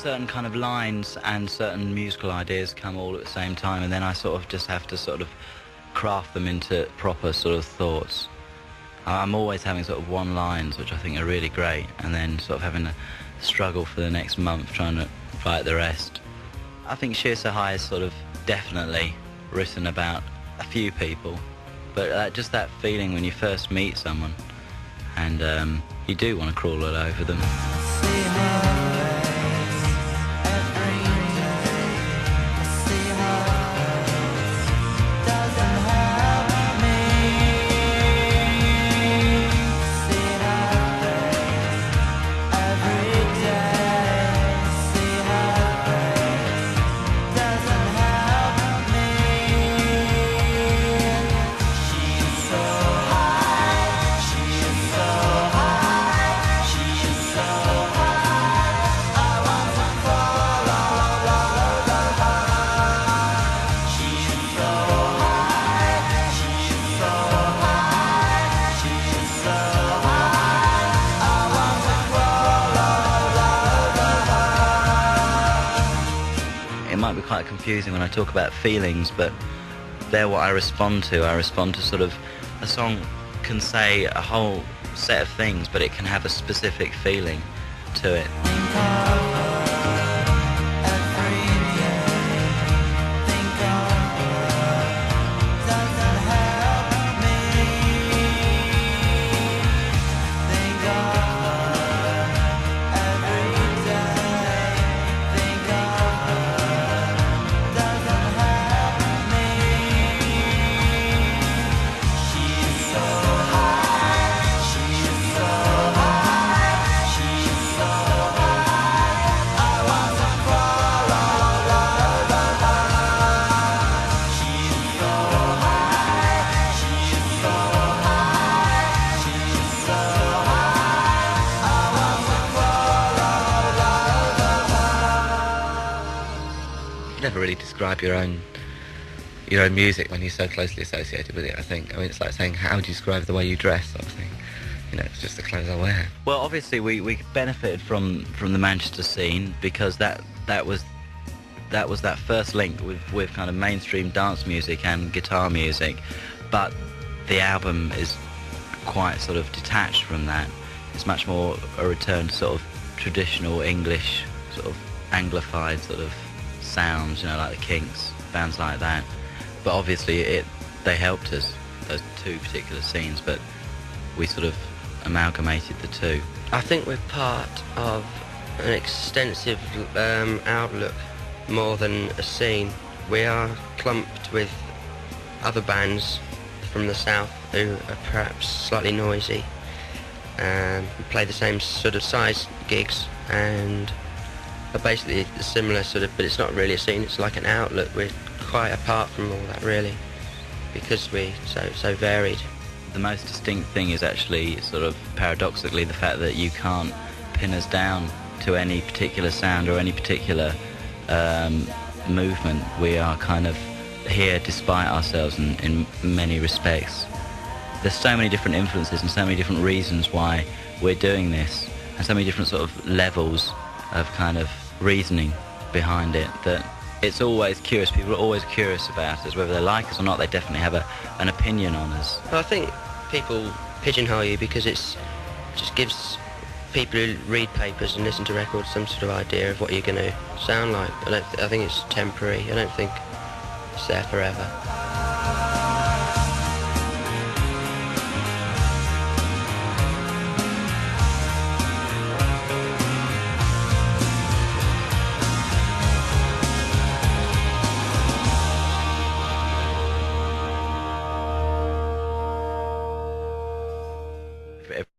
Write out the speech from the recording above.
certain kind of lines and certain musical ideas come all at the same time, and then I sort of just have to sort of craft them into proper sort of thoughts. I'm always having sort of one-liners, which I think are really great, and then sort of having a struggle for the next month trying to write the rest. I think Sheer So High is sort of definitely written about a few people, but just that feeling when you first meet someone and you do want to crawl all over them. It might be quite confusing when I talk about feelings, but they're what I respond to. I respond to sort of, a song can say a whole set of things, but it can have a specific feeling to it. Never really describe your own music when you're so closely associated with it, I think. I mean, it's like saying, how do you describe the way you dress, sort of thing. You know, it's just the clothes I wear. Well, obviously we benefited from the Manchester scene, because that was that first link with kind of mainstream dance music and guitar music, but the album is quite sort of detached from that. It's much more a return to sort of traditional English, sort of anglified sort of sounds, you know, like the Kinks, bands like that. But obviously they helped us, those two particular scenes, but we sort of amalgamated the two. I think we're part of an extensive outlook more than a scene. We are clumped with other bands from the south who are perhaps slightly noisy, we play the same sort of size gigs and are basically a similar sort of, but it's not really a scene, it's like an outlet. We're quite apart from all that, really, because we're so varied. The most distinct thing is actually sort of paradoxically the fact that you can't pin us down to any particular sound or any particular movement. We are kind of here despite ourselves in many respects. There's so many different influences and so many different reasons why we're doing this, and so many different sort of levels of kind of reasoning behind it, that it's always curious. People are always curious about us, whether they like us or not. They definitely have an opinion on us. Well, I think people pigeonhole you because it just gives people who read papers and listen to records some sort of idea of what you're going to sound like. I think it's temporary. I don't think it's there forever.